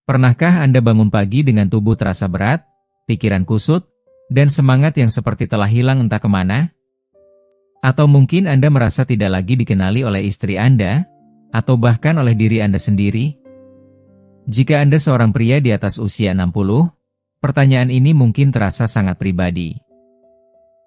Pernahkah Anda bangun pagi dengan tubuh terasa berat, pikiran kusut, dan semangat yang seperti telah hilang entah kemana? Atau mungkin Anda merasa tidak lagi dikenali oleh istri Anda, atau bahkan oleh diri Anda sendiri? Jika Anda seorang pria di atas usia 60, pertanyaan ini mungkin terasa sangat pribadi.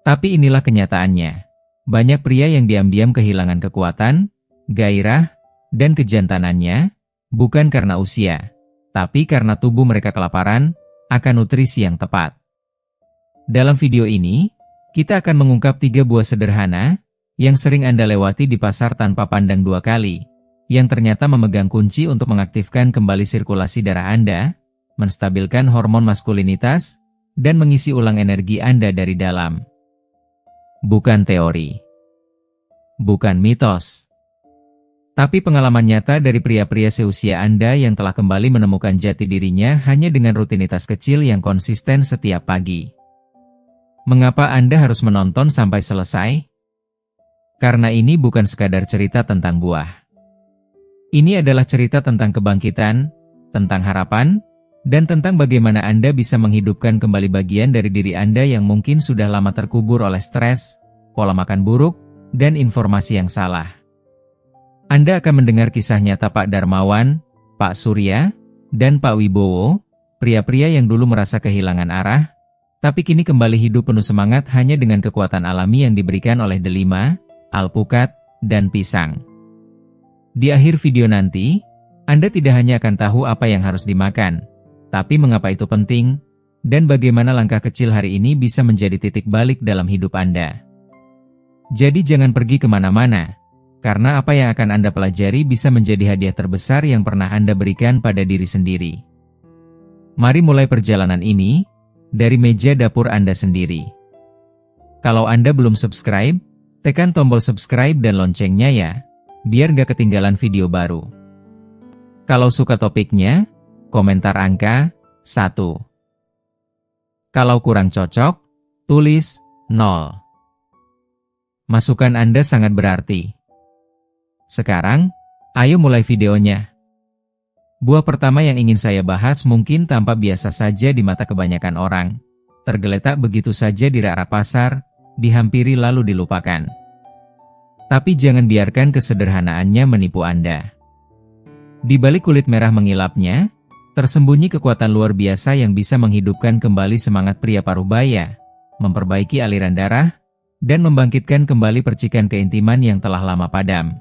Tapi inilah kenyataannya. Banyak pria yang diam-diam kehilangan kekuatan, gairah, dan kejantanannya, bukan karena usia, tapi karena tubuh mereka kelaparan akan nutrisi yang tepat. Dalam video ini, kita akan mengungkap 3 buah sederhana yang sering Anda lewati di pasar tanpa pandang 2 kali, yang ternyata memegang kunci untuk mengaktifkan kembali sirkulasi darah Anda, menstabilkan hormon maskulinitas, dan mengisi ulang energi Anda dari dalam. Bukan teori. Bukan mitos. Tapi pengalaman nyata dari pria-pria seusia Anda yang telah kembali menemukan jati dirinya hanya dengan rutinitas kecil yang konsisten setiap pagi. Mengapa Anda harus menonton sampai selesai? Karena ini bukan sekadar cerita tentang buah. Ini adalah cerita tentang kebangkitan, tentang harapan, dan tentang bagaimana Anda bisa menghidupkan kembali bagian dari diri Anda yang mungkin sudah lama terkubur oleh stres, pola makan buruk, dan informasi yang salah. Anda akan mendengar kisah nyata Pak Darmawan, Pak Surya, dan Pak Wibowo, pria-pria yang dulu merasa kehilangan arah, tapi kini kembali hidup penuh semangat hanya dengan kekuatan alami yang diberikan oleh delima, alpukat, dan pisang. Di akhir video nanti, Anda tidak hanya akan tahu apa yang harus dimakan, tapi mengapa itu penting, dan bagaimana langkah kecil hari ini bisa menjadi titik balik dalam hidup Anda. Jadi jangan pergi kemana-mana, karena apa yang akan Anda pelajari bisa menjadi hadiah terbesar yang pernah Anda berikan pada diri sendiri. Mari mulai perjalanan ini dari meja dapur Anda sendiri. Kalau Anda belum subscribe, tekan tombol subscribe dan loncengnya ya, biar gak ketinggalan video baru. Kalau suka topiknya, komentar angka 1. Kalau kurang cocok, tulis 0. Masukan Anda sangat berarti. Sekarang, ayo mulai videonya. Buah pertama yang ingin saya bahas mungkin tampak biasa saja di mata kebanyakan orang. Tergeletak begitu saja di rak pasar, dihampiri lalu dilupakan. Tapi jangan biarkan kesederhanaannya menipu Anda. Di balik kulit merah mengilapnya, tersembunyi kekuatan luar biasa yang bisa menghidupkan kembali semangat pria parubaya, memperbaiki aliran darah, dan membangkitkan kembali percikan keintiman yang telah lama padam.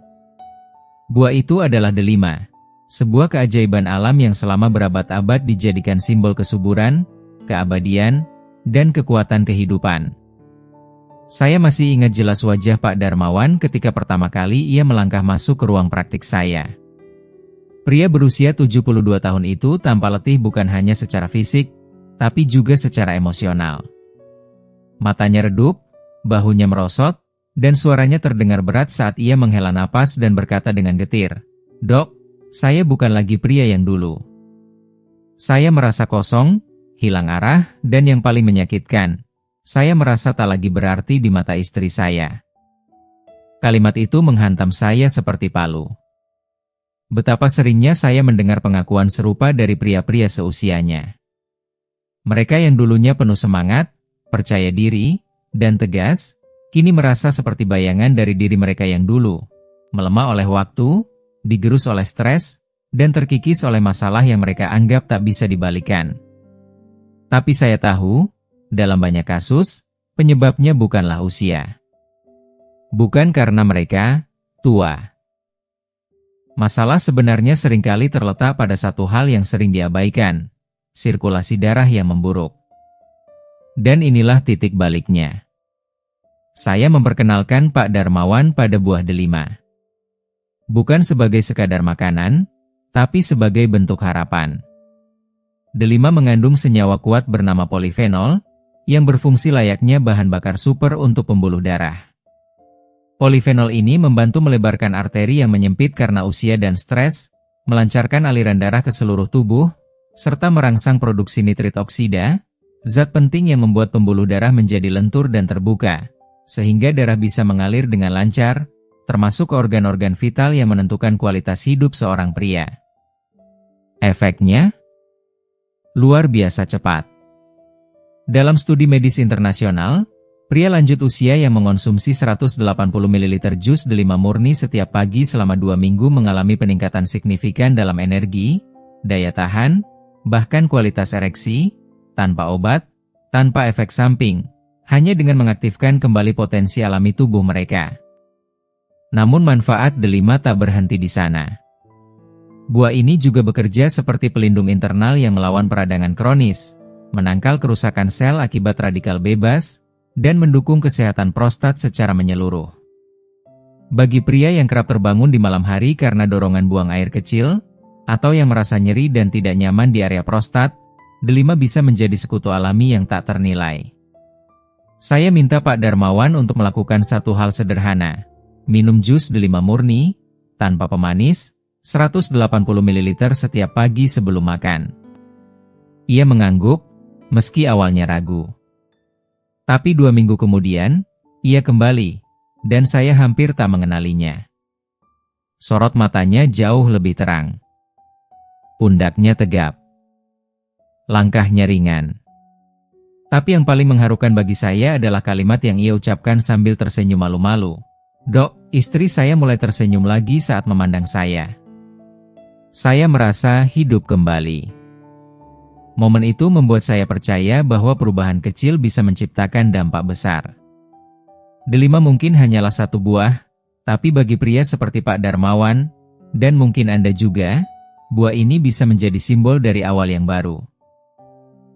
Buah itu adalah delima, sebuah keajaiban alam yang selama berabad-abad dijadikan simbol kesuburan, keabadian, dan kekuatan kehidupan. Saya masih ingat jelas wajah Pak Darmawan ketika pertama kali ia melangkah masuk ke ruang praktik saya. Pria berusia 72 tahun itu tanpa letih bukan hanya secara fisik, tapi juga secara emosional. Matanya redup, bahunya merosot, dan suaranya terdengar berat saat ia menghela napas dan berkata dengan getir, "Dok, saya bukan lagi pria yang dulu. Saya merasa kosong, hilang arah, dan yang paling menyakitkan, saya merasa tak lagi berarti di mata istri saya." Kalimat itu menghantam saya seperti palu. Betapa seringnya saya mendengar pengakuan serupa dari pria-pria seusianya. Mereka yang dulunya penuh semangat, percaya diri, dan tegas, kini merasa seperti bayangan dari diri mereka yang dulu, melemah oleh waktu, digerus oleh stres, dan terkikis oleh masalah yang mereka anggap tak bisa dibalikan. Tapi saya tahu, dalam banyak kasus, penyebabnya bukanlah usia. Bukan karena mereka tua. Masalah sebenarnya seringkali terletak pada satu hal yang sering diabaikan, sirkulasi darah yang memburuk. Dan inilah titik baliknya. Saya memperkenalkan Pak Darmawan pada buah delima. Bukan sebagai sekadar makanan, tapi sebagai bentuk harapan. Delima mengandung senyawa kuat bernama polifenol, yang berfungsi layaknya bahan bakar super untuk pembuluh darah. Polifenol ini membantu melebarkan arteri yang menyempit karena usia dan stres, melancarkan aliran darah ke seluruh tubuh, serta merangsang produksi nitrit oksida, zat penting yang membuat pembuluh darah menjadi lentur dan terbuka, sehingga darah bisa mengalir dengan lancar, termasuk organ-organ vital yang menentukan kualitas hidup seorang pria. Efeknya, luar biasa cepat. Dalam studi medis internasional, pria lanjut usia yang mengonsumsi 180 ml jus delima murni setiap pagi selama 2 minggu mengalami peningkatan signifikan dalam energi, daya tahan, bahkan kualitas ereksi, tanpa obat, tanpa efek samping, hanya dengan mengaktifkan kembali potensi alami tubuh mereka. Namun manfaat delima tak berhenti di sana. Buah ini juga bekerja seperti pelindung internal yang melawan peradangan kronis, menangkal kerusakan sel akibat radikal bebas, dan mendukung kesehatan prostat secara menyeluruh. Bagi pria yang kerap terbangun di malam hari karena dorongan buang air kecil, atau yang merasa nyeri dan tidak nyaman di area prostat, delima bisa menjadi sekutu alami yang tak ternilai. Saya minta Pak Darmawan untuk melakukan satu hal sederhana, minum jus delima murni, tanpa pemanis, 180 ml setiap pagi sebelum makan. Ia mengangguk, meski awalnya ragu. Tapi 2 minggu kemudian, ia kembali, dan saya hampir tak mengenalinya. Sorot matanya jauh lebih terang. Pundaknya tegap. Langkahnya ringan. Tapi yang paling mengharukan bagi saya adalah kalimat yang ia ucapkan sambil tersenyum malu-malu. "Dok, istri saya mulai tersenyum lagi saat memandang saya. Saya merasa hidup kembali." Momen itu membuat saya percaya bahwa perubahan kecil bisa menciptakan dampak besar. Delima mungkin hanyalah satu buah, tapi bagi pria seperti Pak Darmawan, dan mungkin Anda juga, buah ini bisa menjadi simbol dari awal yang baru.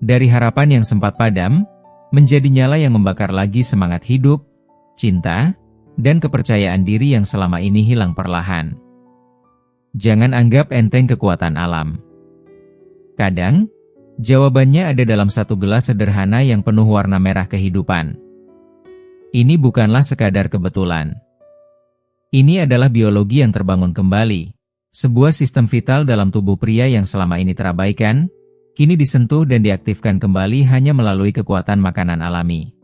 Dari harapan yang sempat padam, menjadi nyala yang membakar lagi semangat hidup, cinta, dan kepercayaan diri yang selama ini hilang perlahan. Jangan anggap enteng kekuatan alam. Kadang, jawabannya ada dalam satu gelas sederhana yang penuh warna merah kehidupan. Ini bukanlah sekadar kebetulan. Ini adalah biologi yang terbangun kembali, sebuah sistem vital dalam tubuh pria yang selama ini terabaikan, kini disentuh dan diaktifkan kembali hanya melalui kekuatan makanan alami.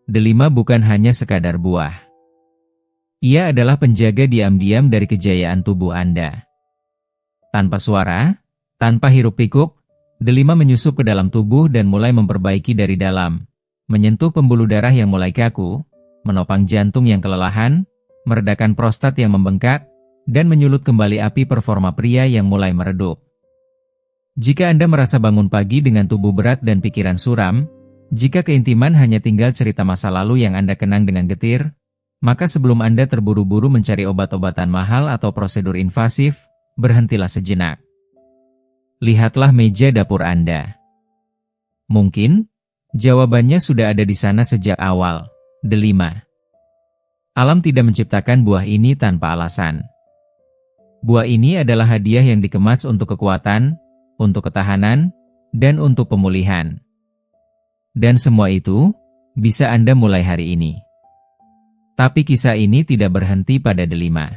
Delima bukan hanya sekadar buah. Ia adalah penjaga diam-diam dari kejayaan tubuh Anda. Tanpa suara, tanpa hiruk-pikuk, delima menyusup ke dalam tubuh dan mulai memperbaiki dari dalam, menyentuh pembuluh darah yang mulai kaku, menopang jantung yang kelelahan, meredakan prostat yang membengkak, dan menyulut kembali api performa pria yang mulai meredup. Jika Anda merasa bangun pagi dengan tubuh berat dan pikiran suram, jika keintiman hanya tinggal cerita masa lalu yang Anda kenang dengan getir, maka sebelum Anda terburu-buru mencari obat-obatan mahal atau prosedur invasif, berhentilah sejenak. Lihatlah meja dapur Anda. Mungkin, jawabannya sudah ada di sana sejak awal. Delima. Alam tidak menciptakan buah ini tanpa alasan. Buah ini adalah hadiah yang dikemas untuk kekuatan, untuk ketahanan, dan untuk pemulihan. Dan semua itu, bisa Anda mulai hari ini. Tapi kisah ini tidak berhenti pada delima.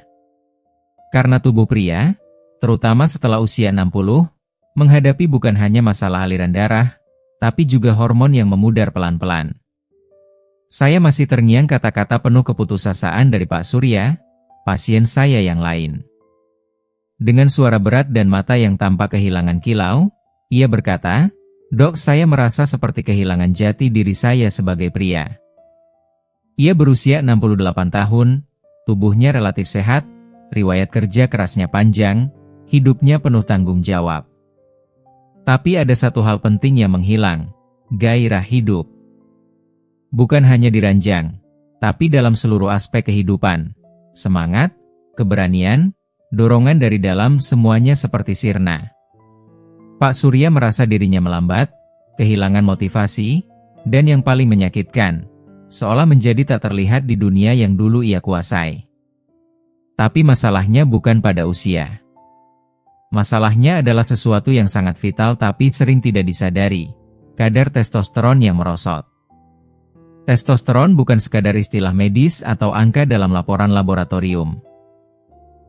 Karena tubuh pria, terutama setelah usia 60, menghadapi bukan hanya masalah aliran darah, tapi juga hormon yang memudar pelan-pelan. Saya masih terngiang kata-kata penuh keputusasaan dari Pak Surya, pasien saya yang lain. Dengan suara berat dan mata yang tampak kehilangan kilau, ia berkata, "Dok, saya merasa seperti kehilangan jati diri saya sebagai pria." Ia berusia 68 tahun, tubuhnya relatif sehat, riwayat kerja kerasnya panjang, hidupnya penuh tanggung jawab. Tapi ada satu hal penting yang menghilang, gairah hidup. Bukan hanya di ranjang, tapi dalam seluruh aspek kehidupan. Semangat, keberanian, dorongan dari dalam semuanya seperti sirna. Pak Surya merasa dirinya melambat, kehilangan motivasi, dan yang paling menyakitkan, seolah menjadi tak terlihat di dunia yang dulu ia kuasai. Tapi masalahnya bukan pada usia. Masalahnya adalah sesuatu yang sangat vital tapi sering tidak disadari, kadar testosteron yang merosot. Testosteron bukan sekadar istilah medis atau angka dalam laporan laboratorium.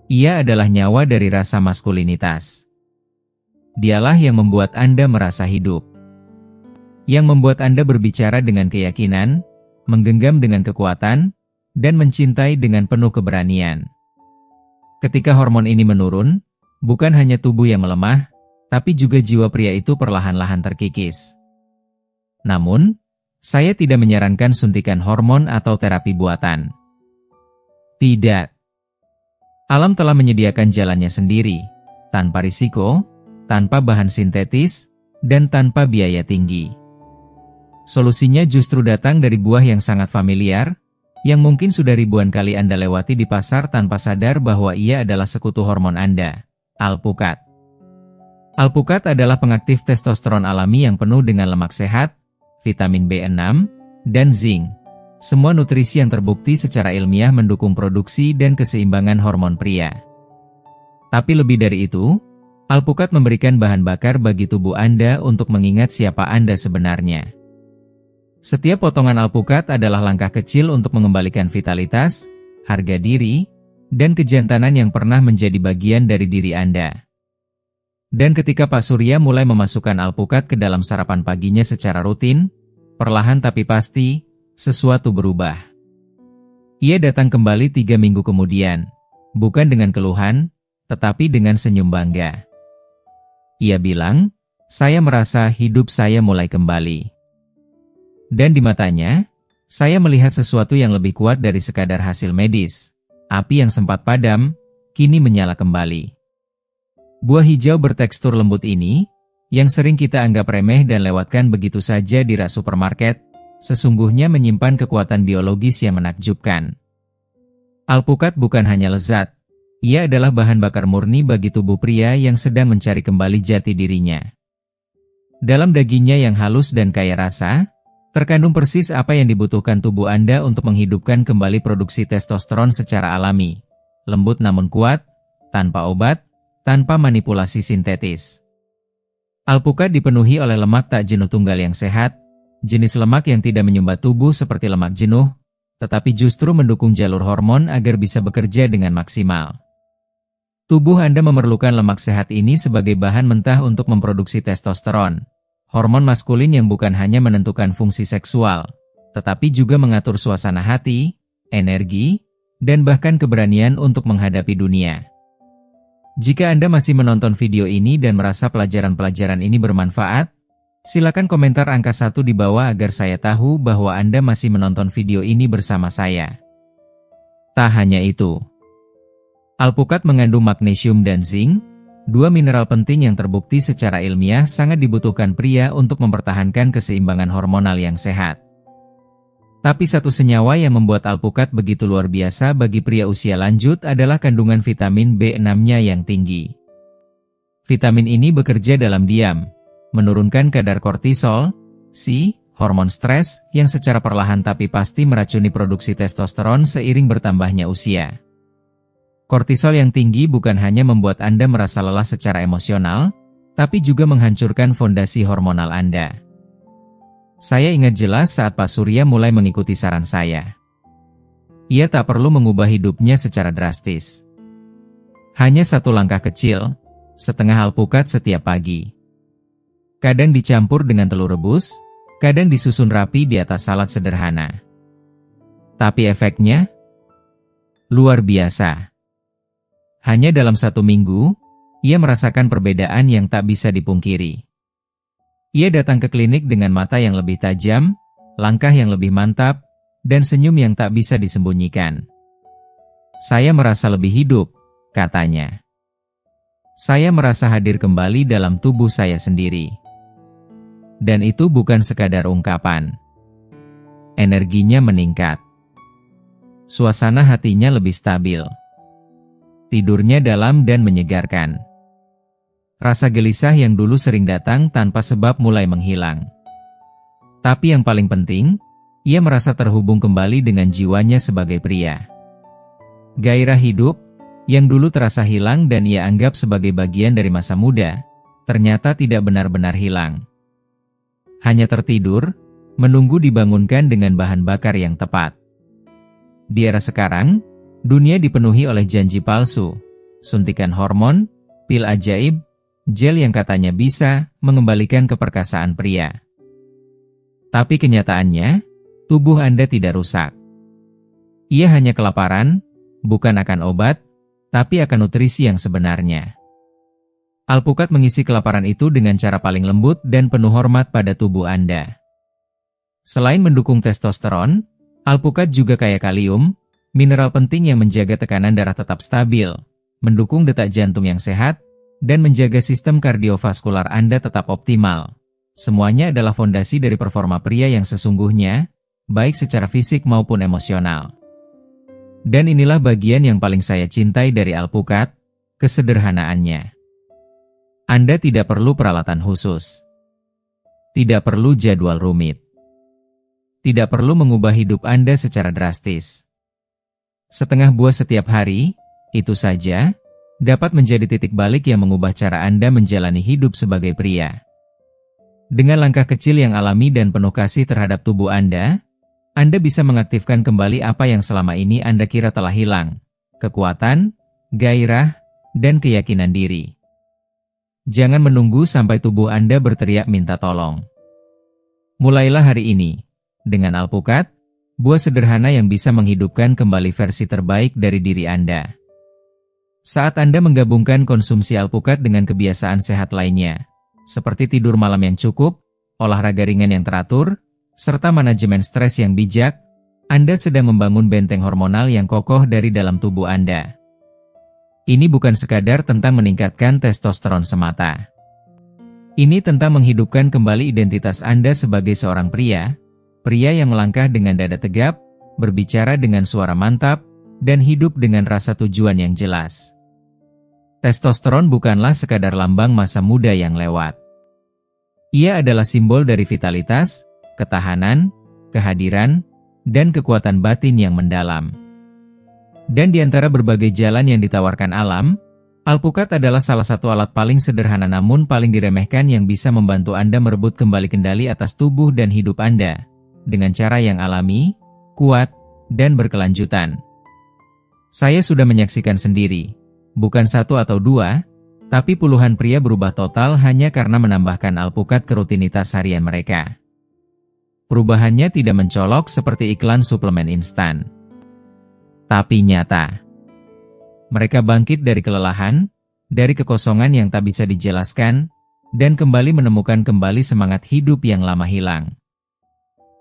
Ia adalah nyawa dari rasa maskulinitas. Dialah yang membuat Anda merasa hidup. Yang membuat Anda berbicara dengan keyakinan, menggenggam dengan kekuatan, dan mencintai dengan penuh keberanian. Ketika hormon ini menurun, bukan hanya tubuh yang melemah, tapi juga jiwa pria itu perlahan-lahan terkikis. Namun, saya tidak menyarankan suntikan hormon atau terapi buatan. Tidak. Alam telah menyediakan jalannya sendiri, tanpa risiko, tanpa bahan sintetis, dan tanpa biaya tinggi. Solusinya justru datang dari buah yang sangat familiar, yang mungkin sudah ribuan kali Anda lewati di pasar tanpa sadar bahwa ia adalah sekutu hormon Anda, alpukat. Alpukat adalah pengaktif testosteron alami yang penuh dengan lemak sehat, vitamin B6, dan zinc. Semua nutrisi yang terbukti secara ilmiah mendukung produksi dan keseimbangan hormon pria. Tapi lebih dari itu, alpukat memberikan bahan bakar bagi tubuh Anda untuk mengingat siapa Anda sebenarnya. Setiap potongan alpukat adalah langkah kecil untuk mengembalikan vitalitas, harga diri, dan kejantanan yang pernah menjadi bagian dari diri Anda. Dan ketika Pak Surya mulai memasukkan alpukat ke dalam sarapan paginya secara rutin, perlahan tapi pasti, sesuatu berubah. Ia datang kembali 3 minggu kemudian, bukan dengan keluhan, tetapi dengan senyum bangga. Ia bilang, "Saya merasa hidup saya mulai kembali." Dan di matanya, saya melihat sesuatu yang lebih kuat dari sekadar hasil medis. Api yang sempat padam, kini menyala kembali. Buah hijau bertekstur lembut ini, yang sering kita anggap remeh dan lewatkan begitu saja di rak supermarket, sesungguhnya menyimpan kekuatan biologis yang menakjubkan. Alpukat bukan hanya lezat, ia adalah bahan bakar murni bagi tubuh pria yang sedang mencari kembali jati dirinya. Dalam dagingnya yang halus dan kaya rasa, terkandung persis apa yang dibutuhkan tubuh Anda untuk menghidupkan kembali produksi testosteron secara alami. Lembut namun kuat, tanpa obat, tanpa manipulasi sintetis. Alpukat dipenuhi oleh lemak tak jenuh tunggal yang sehat, jenis lemak yang tidak menyumbat tubuh seperti lemak jenuh, tetapi justru mendukung jalur hormon agar bisa bekerja dengan maksimal. Tubuh Anda memerlukan lemak sehat ini sebagai bahan mentah untuk memproduksi testosteron, hormon maskulin yang bukan hanya menentukan fungsi seksual, tetapi juga mengatur suasana hati, energi, dan bahkan keberanian untuk menghadapi dunia. Jika Anda masih menonton video ini dan merasa pelajaran-pelajaran ini bermanfaat, silakan komentar angka 1 di bawah agar saya tahu bahwa Anda masih menonton video ini bersama saya. Tak hanya itu, alpukat mengandung magnesium dan zinc, 2 mineral penting yang terbukti secara ilmiah sangat dibutuhkan pria untuk mempertahankan keseimbangan hormonal yang sehat. Tapi satu senyawa yang membuat alpukat begitu luar biasa bagi pria usia lanjut adalah kandungan vitamin B6-nya yang tinggi. Vitamin ini bekerja dalam diam, menurunkan kadar kortisol, hormon stres yang secara perlahan tapi pasti meracuni produksi testosteron seiring bertambahnya usia. Kortisol yang tinggi bukan hanya membuat Anda merasa lelah secara emosional, tapi juga menghancurkan fondasi hormonal Anda. Saya ingat jelas saat Pak Surya mulai mengikuti saran saya. Ia tak perlu mengubah hidupnya secara drastis. Hanya satu langkah kecil, setengah alpukat setiap pagi. Kadang dicampur dengan telur rebus, kadang disusun rapi di atas salad sederhana. Tapi efeknya luar biasa. Hanya dalam 1 minggu, ia merasakan perbedaan yang tak bisa dipungkiri. Ia datang ke klinik dengan mata yang lebih tajam, langkah yang lebih mantap, dan senyum yang tak bisa disembunyikan. "Saya merasa lebih hidup," katanya. "Saya merasa hadir kembali dalam tubuh saya sendiri." Dan itu bukan sekadar ungkapan. Energinya meningkat. Suasana hatinya lebih stabil. Tidurnya dalam dan menyegarkan. Rasa gelisah yang dulu sering datang tanpa sebab mulai menghilang. Tapi yang paling penting, ia merasa terhubung kembali dengan jiwanya sebagai pria. Gairah hidup, yang dulu terasa hilang dan ia anggap sebagai bagian dari masa muda, ternyata tidak benar-benar hilang. Hanya tertidur, menunggu dibangunkan dengan bahan bakar yang tepat. Di era sekarang, dunia dipenuhi oleh janji palsu, suntikan hormon, pil ajaib, gel yang katanya bisa mengembalikan keperkasaan pria. Tapi kenyataannya, tubuh Anda tidak rusak. Ia hanya kelaparan, bukan akan obat, tapi akan nutrisi yang sebenarnya. Alpukat mengisi kelaparan itu dengan cara paling lembut dan penuh hormat pada tubuh Anda. Selain mendukung testosteron, alpukat juga kaya kalium, mineral penting yang menjaga tekanan darah tetap stabil, mendukung detak jantung yang sehat, dan menjaga sistem kardiovaskular Anda tetap optimal. Semuanya adalah fondasi dari performa pria yang sesungguhnya, baik secara fisik maupun emosional. Dan inilah bagian yang paling saya cintai dari alpukat, kesederhanaannya. Anda tidak perlu peralatan khusus. Tidak perlu jadwal rumit. Tidak perlu mengubah hidup Anda secara drastis. Setengah buah setiap hari, itu saja, dapat menjadi titik balik yang mengubah cara Anda menjalani hidup sebagai pria. Dengan langkah kecil yang alami dan penuh kasih terhadap tubuh Anda bisa mengaktifkan kembali apa yang selama ini Anda kira telah hilang, kekuatan, gairah, dan keyakinan diri. Jangan menunggu sampai tubuh Anda berteriak minta tolong. Mulailah hari ini, dengan alpukat, buah sederhana yang bisa menghidupkan kembali versi terbaik dari diri Anda. Saat Anda menggabungkan konsumsi alpukat dengan kebiasaan sehat lainnya, seperti tidur malam yang cukup, olahraga ringan yang teratur, serta manajemen stres yang bijak, Anda sedang membangun benteng hormonal yang kokoh dari dalam tubuh Anda. Ini bukan sekadar tentang meningkatkan testosteron semata. Ini tentang menghidupkan kembali identitas Anda sebagai seorang pria yang melangkah dengan dada tegap, berbicara dengan suara mantap, dan hidup dengan rasa tujuan yang jelas. Testosteron bukanlah sekadar lambang masa muda yang lewat. Ia adalah simbol dari vitalitas, ketahanan, kehadiran, dan kekuatan batin yang mendalam. Dan di antara berbagai jalan yang ditawarkan alam, alpukat adalah salah satu alat paling sederhana namun paling diremehkan yang bisa membantu Anda merebut kembali kendali atas tubuh dan hidup Anda, dengan cara yang alami, kuat, dan berkelanjutan. Saya sudah menyaksikan sendiri. Bukan satu atau dua, tapi puluhan pria berubah total hanya karena menambahkan alpukat ke rutinitas harian mereka. Perubahannya tidak mencolok seperti iklan suplemen instan. Tapi nyata. Mereka bangkit dari kelelahan, dari kekosongan yang tak bisa dijelaskan, dan kembali menemukan kembali semangat hidup yang lama hilang.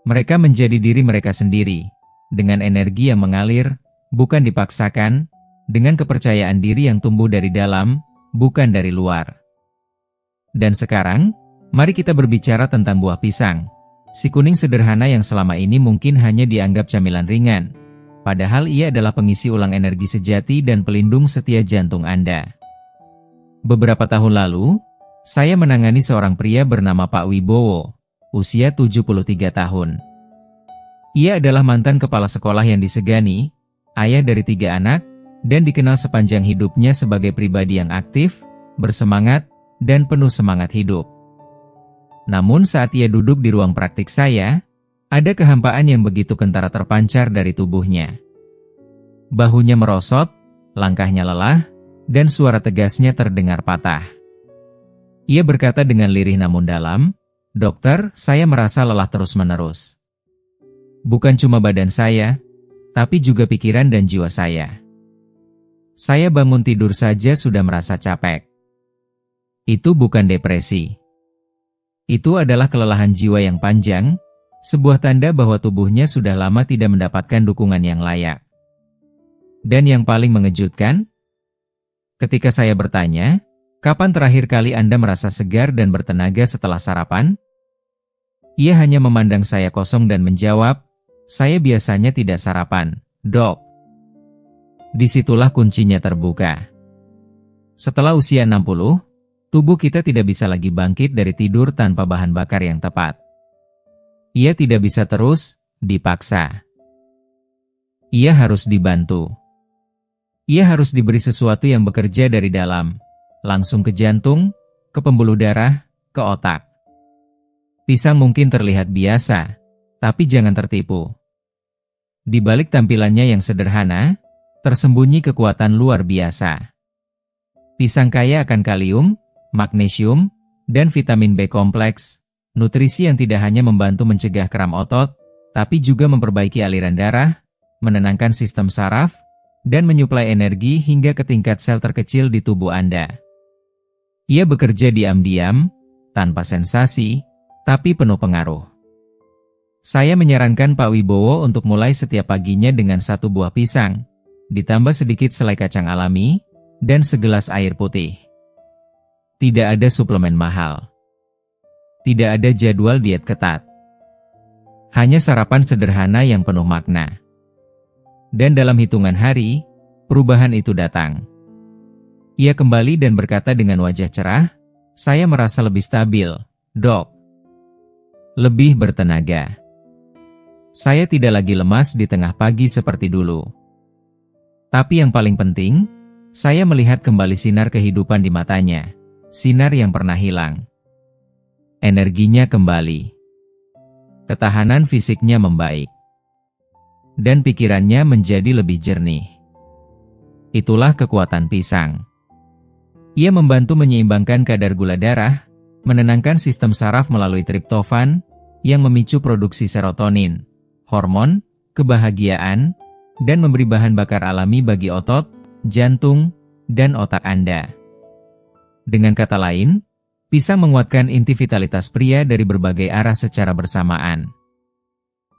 Mereka menjadi diri mereka sendiri, dengan energi yang mengalir, bukan dipaksakan, dengan kepercayaan diri yang tumbuh dari dalam, bukan dari luar. Dan sekarang, mari kita berbicara tentang buah pisang. Si kuning sederhana yang selama ini mungkin hanya dianggap camilan ringan. Padahal ia adalah pengisi ulang energi sejati dan pelindung setia jantung Anda. Beberapa tahun lalu, saya menangani seorang pria bernama Pak Wibowo, usia 73 tahun. Ia adalah mantan kepala sekolah yang disegani, ayah dari 3 anak, dan dikenal sepanjang hidupnya sebagai pribadi yang aktif, bersemangat, dan penuh semangat hidup. Namun saat ia duduk di ruang praktik saya, ada kehampaan yang begitu kentara terpancar dari tubuhnya. Bahunya merosot, langkahnya lelah, dan suara tegasnya terdengar patah. Ia berkata dengan lirih namun dalam, "Dokter, saya merasa lelah terus-menerus. Bukan cuma badan saya, tapi juga pikiran dan jiwa saya. Saya bangun tidur saja sudah merasa capek." Itu bukan depresi. Itu adalah kelelahan jiwa yang panjang, sebuah tanda bahwa tubuhnya sudah lama tidak mendapatkan dukungan yang layak. Dan yang paling mengejutkan, ketika saya bertanya, "Kapan terakhir kali Anda merasa segar dan bertenaga setelah sarapan?" Ia hanya memandang saya kosong dan menjawab, "Saya biasanya tidak sarapan, Dok." Disitulah kuncinya terbuka. Setelah usia 60, tubuh kita tidak bisa lagi bangkit dari tidur tanpa bahan bakar yang tepat. Ia tidak bisa terus dipaksa. Ia harus dibantu. Ia harus diberi sesuatu yang bekerja dari dalam, langsung ke jantung, ke pembuluh darah, ke otak. Pisang mungkin terlihat biasa, tapi jangan tertipu. Di balik tampilannya yang sederhana, tersembunyi kekuatan luar biasa. Pisang kaya akan kalium, magnesium, dan vitamin B kompleks, nutrisi yang tidak hanya membantu mencegah kram otot, tapi juga memperbaiki aliran darah, menenangkan sistem saraf, dan menyuplai energi hingga ke tingkat sel terkecil di tubuh Anda. Ia bekerja diam-diam, tanpa sensasi, tapi penuh pengaruh. Saya menyarankan Pak Wibowo untuk mulai setiap paginya dengan 1 buah pisang, ditambah sedikit selai kacang alami, dan segelas air putih. Tidak ada suplemen mahal. Tidak ada jadwal diet ketat. Hanya sarapan sederhana yang penuh makna. Dan dalam hitungan hari, perubahan itu datang. Ia kembali dan berkata dengan wajah cerah, "Saya merasa lebih stabil, Dok. Lebih bertenaga. Saya tidak lagi lemas di tengah pagi seperti dulu. Tapi yang paling penting, saya melihat kembali sinar kehidupan di matanya, sinar yang pernah hilang. Energinya kembali. Ketahanan fisiknya membaik. Dan pikirannya menjadi lebih jernih. Itulah kekuatan pisang. Ia membantu menyeimbangkan kadar gula darah, menenangkan sistem saraf melalui triptofan, yang memicu produksi serotonin, hormon kebahagiaan, dan memberi bahan bakar alami bagi otot, jantung, dan otak Anda. Dengan kata lain, pisang menguatkan inti vitalitas pria dari berbagai arah secara bersamaan.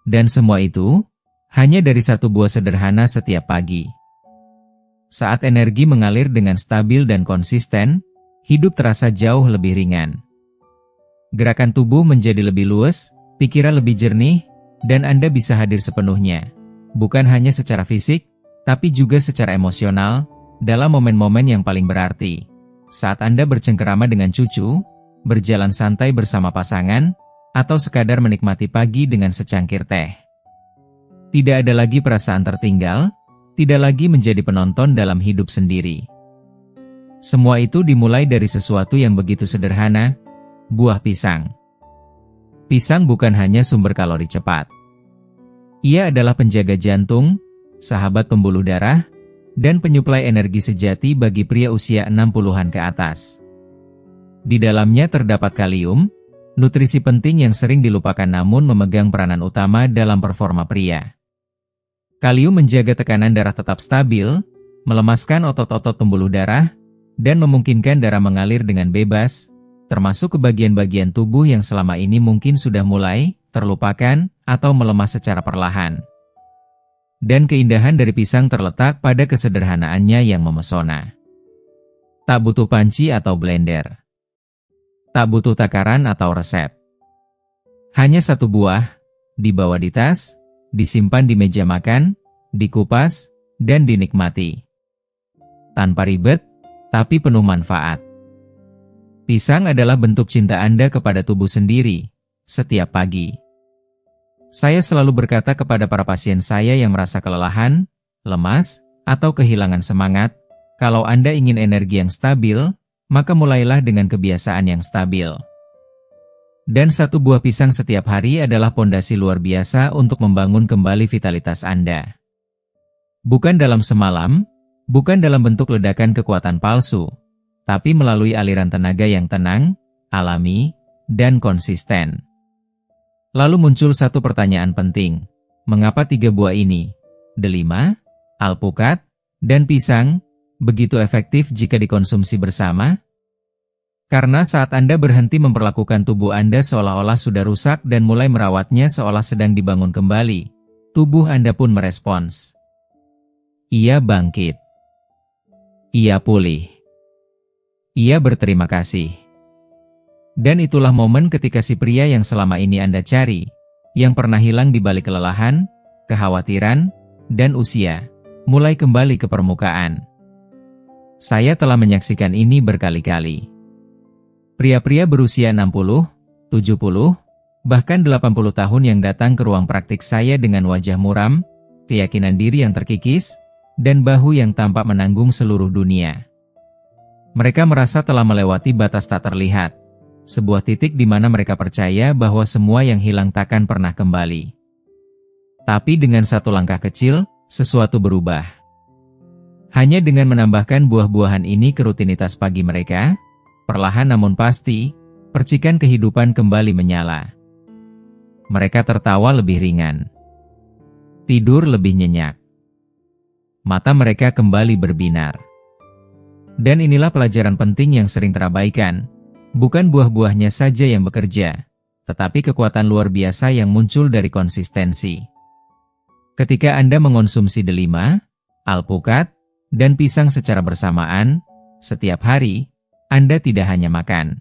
Dan semua itu hanya dari 1 buah sederhana setiap pagi. Saat energi mengalir dengan stabil dan konsisten, hidup terasa jauh lebih ringan. Gerakan tubuh menjadi lebih luas, pikiran lebih jernih, dan Anda bisa hadir sepenuhnya. Bukan hanya secara fisik, tapi juga secara emosional, dalam momen-momen yang paling berarti. Saat Anda bercengkerama dengan cucu, berjalan santai bersama pasangan, atau sekadar menikmati pagi dengan secangkir teh. Tidak ada lagi perasaan tertinggal, tidak lagi menjadi penonton dalam hidup sendiri. Semua itu dimulai dari sesuatu yang begitu sederhana, buah pisang. Pisang bukan hanya sumber kalori cepat. Ia adalah penjaga jantung, sahabat pembuluh darah, dan penyuplai energi sejati bagi pria usia 60-an ke atas. Di dalamnya terdapat kalium, nutrisi penting yang sering dilupakan namun memegang peranan utama dalam performa pria. Kalium menjaga tekanan darah tetap stabil, melemaskan otot-otot pembuluh darah, dan memungkinkan darah mengalir dengan bebas, termasuk ke bagian-bagian tubuh yang selama ini mungkin sudah mulai terlupakan atau melemah secara perlahan. Dan keindahan dari pisang terletak pada kesederhanaannya yang memesona. Tak butuh panci atau blender. Tak butuh takaran atau resep. Hanya 1 buah, dibawa di tas, disimpan di meja makan, dikupas, dan dinikmati. Tanpa ribet, tapi penuh manfaat. Pisang adalah bentuk cinta Anda kepada tubuh sendiri, setiap pagi. Saya selalu berkata kepada para pasien saya yang merasa kelelahan, lemas, atau kehilangan semangat, kalau Anda ingin energi yang stabil, maka mulailah dengan kebiasaan yang stabil. Dan 1 buah pisang setiap hari adalah pondasi luar biasa untuk membangun kembali vitalitas Anda. Bukan dalam semalam, bukan dalam bentuk ledakan kekuatan palsu, tapi melalui aliran tenaga yang tenang, alami, dan konsisten. Lalu muncul satu pertanyaan penting. Mengapa 3 buah ini, delima, alpukat, dan pisang, begitu efektif jika dikonsumsi bersama? Karena saat Anda berhenti memperlakukan tubuh Anda seolah-olah sudah rusak dan mulai merawatnya seolah sedang dibangun kembali, tubuh Anda pun merespons. Ia bangkit. Ia pulih. Ia berterima kasih. Dan itulah momen ketika si pria yang selama ini Anda cari, yang pernah hilang di balik kelelahan, kekhawatiran, dan usia, mulai kembali ke permukaan. Saya telah menyaksikan ini berkali-kali. Pria-pria berusia 60, 70, bahkan 80 tahun yang datang ke ruang praktik saya dengan wajah muram, keyakinan diri yang terkikis, dan bahu yang tampak menanggung seluruh dunia. Mereka merasa telah melewati batas tak terlihat, sebuah titik di mana mereka percaya bahwa semua yang hilang takkan pernah kembali. Tapi dengan 1 langkah kecil, sesuatu berubah. Hanya dengan menambahkan buah-buahan ini ke rutinitas pagi mereka, perlahan namun pasti, percikan kehidupan kembali menyala. Mereka tertawa lebih ringan. Tidur lebih nyenyak. Mata mereka kembali berbinar. Dan inilah pelajaran penting yang sering terabaikan. Bukan buah-buahnya saja yang bekerja, tetapi kekuatan luar biasa yang muncul dari konsistensi. Ketika Anda mengonsumsi delima, alpukat, dan pisang secara bersamaan, setiap hari, Anda tidak hanya makan.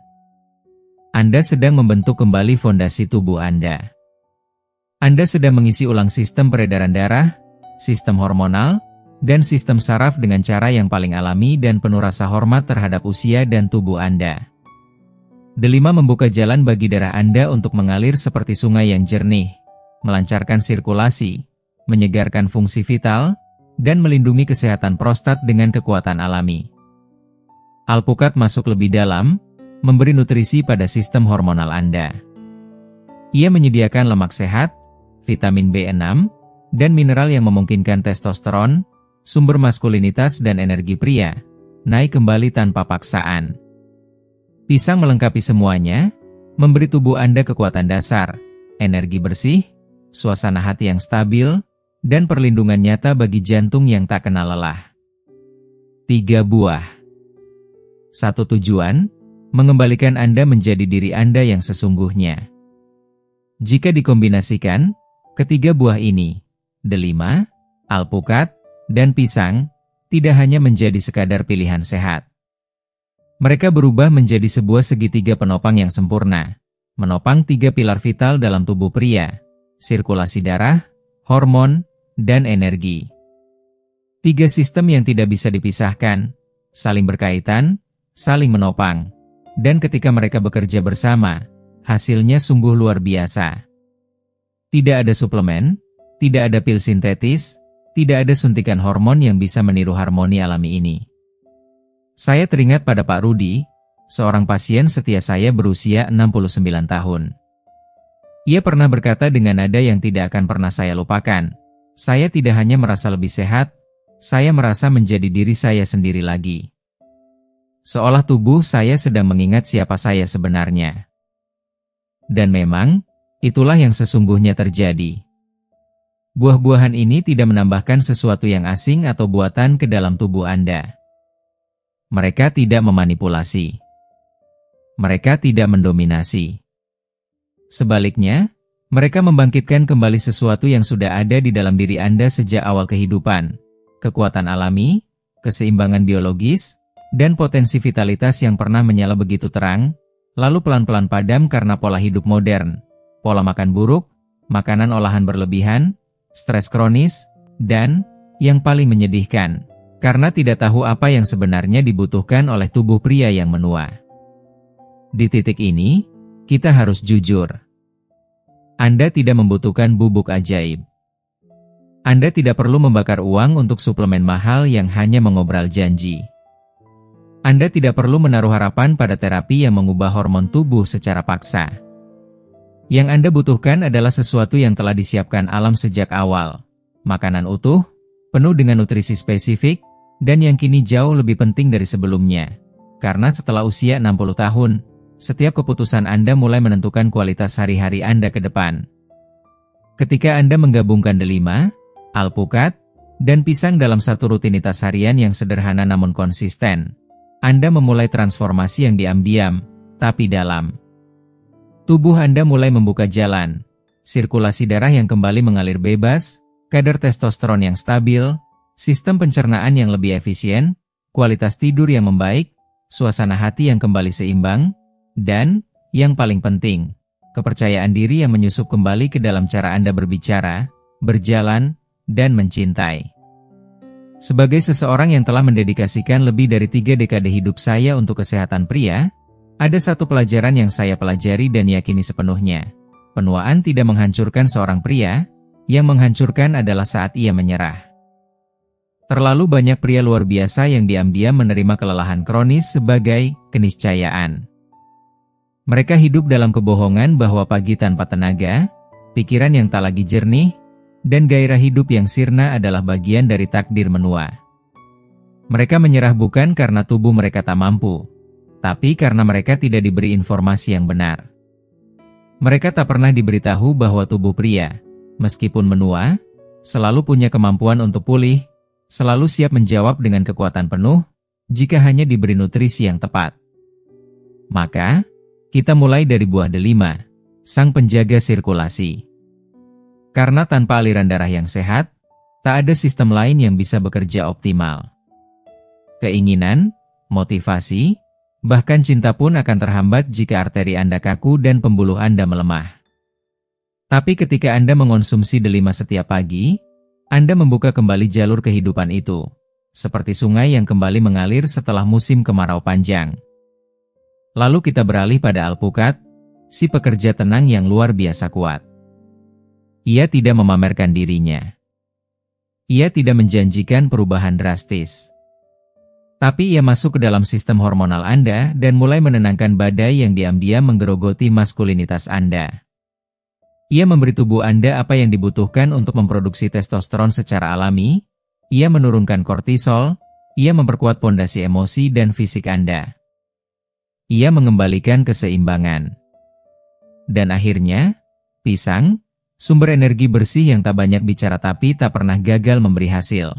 Anda sedang membentuk kembali fondasi tubuh Anda. Anda sedang mengisi ulang sistem peredaran darah, sistem hormonal, dan sistem saraf dengan cara yang paling alami dan penuh rasa hormat terhadap usia dan tubuh Anda. Delima membuka jalan bagi darah Anda untuk mengalir seperti sungai yang jernih, melancarkan sirkulasi, menyegarkan fungsi vital, dan melindungi kesehatan prostat dengan kekuatan alami. Alpukat masuk lebih dalam, memberi nutrisi pada sistem hormonal Anda. Ia menyediakan lemak sehat, vitamin B6, dan mineral yang memungkinkan testosteron, sumber maskulinitas dan energi pria, naik kembali tanpa paksaan. Pisang melengkapi semuanya, memberi tubuh Anda kekuatan dasar, energi bersih, suasana hati yang stabil, dan perlindungan nyata bagi jantung yang tak kenal lelah. 3 buah. 1 tujuan, mengembalikan Anda menjadi diri Anda yang sesungguhnya. Jika dikombinasikan, ketiga buah ini, delima, alpukat, dan pisang, tidak hanya menjadi sekadar pilihan sehat. Mereka berubah menjadi sebuah segitiga penopang yang sempurna, menopang 3 pilar vital dalam tubuh pria, sirkulasi darah, hormon, dan energi. 3 sistem yang tidak bisa dipisahkan, saling berkaitan, saling menopang, dan ketika mereka bekerja bersama, hasilnya sungguh luar biasa. Tidak ada suplemen, tidak ada pil sintetis, tidak ada suntikan hormon yang bisa meniru harmoni alami ini. Saya teringat pada Pak Rudi, seorang pasien setia saya berusia 69 tahun. Ia pernah berkata dengan nada yang tidak akan pernah saya lupakan, "Saya tidak hanya merasa lebih sehat, saya merasa menjadi diri saya sendiri lagi." Seolah tubuh saya sedang mengingat siapa saya sebenarnya. Dan memang, itulah yang sesungguhnya terjadi. Buah-buahan ini tidak menambahkan sesuatu yang asing atau buatan ke dalam tubuh Anda. Mereka tidak memanipulasi. Mereka tidak mendominasi. Sebaliknya, mereka membangkitkan kembali sesuatu yang sudah ada di dalam diri Anda sejak awal kehidupan, kekuatan alami, keseimbangan biologis, dan potensi vitalitas yang pernah menyala begitu terang, lalu pelan-pelan padam karena pola hidup modern, pola makan buruk, makanan olahan berlebihan, stres kronis, dan, yang paling menyedihkan, karena tidak tahu apa yang sebenarnya dibutuhkan oleh tubuh pria yang menua. Di titik ini, kita harus jujur. Anda tidak membutuhkan bubuk ajaib. Anda tidak perlu membakar uang untuk suplemen mahal yang hanya mengobral janji. Anda tidak perlu menaruh harapan pada terapi yang mengubah hormon tubuh secara paksa. Yang Anda butuhkan adalah sesuatu yang telah disiapkan alam sejak awal. Makanan utuh, penuh dengan nutrisi spesifik, dan yang kini jauh lebih penting dari sebelumnya. Karena setelah usia 60 tahun, setiap keputusan Anda mulai menentukan kualitas hari-hari Anda ke depan. Ketika Anda menggabungkan delima, alpukat, dan pisang dalam satu rutinitas harian yang sederhana namun konsisten, Anda memulai transformasi yang diam-diam, tapi dalam. Tubuh Anda mulai membuka jalan, sirkulasi darah yang kembali mengalir bebas, kadar testosteron yang stabil, sistem pencernaan yang lebih efisien, kualitas tidur yang membaik, suasana hati yang kembali seimbang, dan, yang paling penting, kepercayaan diri yang menyusup kembali ke dalam cara Anda berbicara, berjalan, dan mencintai. Sebagai seseorang yang telah mendedikasikan lebih dari 3 dekade hidup saya untuk kesehatan pria, ada satu pelajaran yang saya pelajari dan yakini sepenuhnya. Penuaan tidak menghancurkan seorang pria, yang menghancurkan adalah saat ia menyerah. Terlalu banyak pria luar biasa yang diam-diam menerima kelelahan kronis sebagai keniscayaan. Mereka hidup dalam kebohongan bahwa pagi tanpa tenaga, pikiran yang tak lagi jernih, dan gairah hidup yang sirna adalah bagian dari takdir menua. Mereka menyerah bukan karena tubuh mereka tak mampu, tapi karena mereka tidak diberi informasi yang benar. Mereka tak pernah diberitahu bahwa tubuh pria, meskipun menua, selalu punya kemampuan untuk pulih, selalu siap menjawab dengan kekuatan penuh, jika hanya diberi nutrisi yang tepat. Maka, kita mulai dari buah delima, sang penjaga sirkulasi. Karena tanpa aliran darah yang sehat, tak ada sistem lain yang bisa bekerja optimal. Keinginan, motivasi, bahkan cinta pun akan terhambat jika arteri Anda kaku dan pembuluh Anda melemah. Tapi ketika Anda mengonsumsi delima setiap pagi, Anda membuka kembali jalur kehidupan itu, seperti sungai yang kembali mengalir setelah musim kemarau panjang. Lalu kita beralih pada alpukat, si pekerja tenang yang luar biasa kuat. Ia tidak memamerkan dirinya. Ia tidak menjanjikan perubahan drastis. Tapi ia masuk ke dalam sistem hormonal Anda dan mulai menenangkan badai yang diam-diam menggerogoti maskulinitas Anda. Ia memberi tubuh Anda apa yang dibutuhkan untuk memproduksi testosteron secara alami, ia menurunkan kortisol, ia memperkuat pondasi emosi dan fisik Anda. Ia mengembalikan keseimbangan. Dan akhirnya, pisang, sumber energi bersih yang tak banyak bicara tapi tak pernah gagal memberi hasil.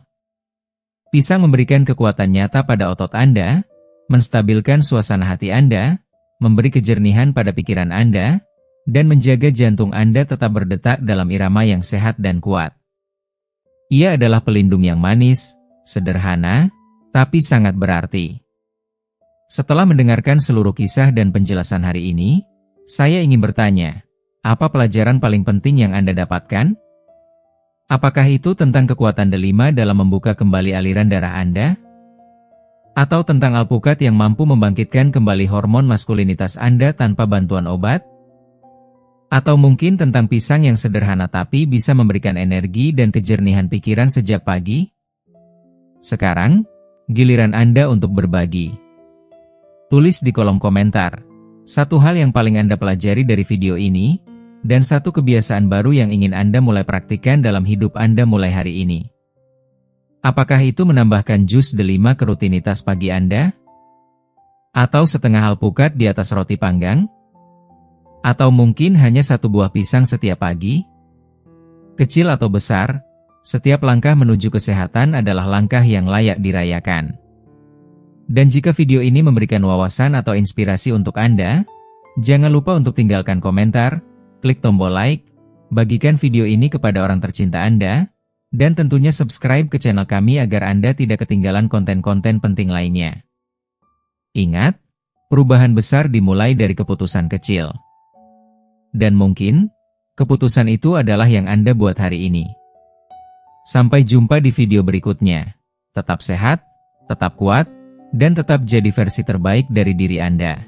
Pisang memberikan kekuatan nyata pada otot Anda, menstabilkan suasana hati Anda, memberi kejernihan pada pikiran Anda, dan menjaga jantung Anda tetap berdetak dalam irama yang sehat dan kuat. Ia adalah pelindung yang manis, sederhana, tapi sangat berarti. Setelah mendengarkan seluruh kisah dan penjelasan hari ini, saya ingin bertanya, apa pelajaran paling penting yang Anda dapatkan? Apakah itu tentang kekuatan delima dalam membuka kembali aliran darah Anda? Atau tentang alpukat yang mampu membangkitkan kembali hormon maskulinitas Anda tanpa bantuan obat? Atau mungkin tentang pisang yang sederhana tapi bisa memberikan energi dan kejernihan pikiran sejak pagi? Sekarang, giliran Anda untuk berbagi. Tulis di kolom komentar, satu hal yang paling Anda pelajari dari video ini, dan satu kebiasaan baru yang ingin Anda mulai praktikkan dalam hidup Anda mulai hari ini. Apakah itu menambahkan jus delima ke rutinitas pagi Anda? Atau setengah alpukat di atas roti panggang? Atau mungkin hanya satu buah pisang setiap pagi? Kecil atau besar, setiap langkah menuju kesehatan adalah langkah yang layak dirayakan. Dan jika video ini memberikan wawasan atau inspirasi untuk Anda, jangan lupa untuk tinggalkan komentar, klik tombol like, bagikan video ini kepada orang tercinta Anda, dan tentunya subscribe ke channel kami agar Anda tidak ketinggalan konten-konten penting lainnya. Ingat, perubahan besar dimulai dari keputusan kecil. Dan mungkin, keputusan itu adalah yang Anda buat hari ini. Sampai jumpa di video berikutnya. Tetap sehat, tetap kuat, dan tetap jadi versi terbaik dari diri Anda.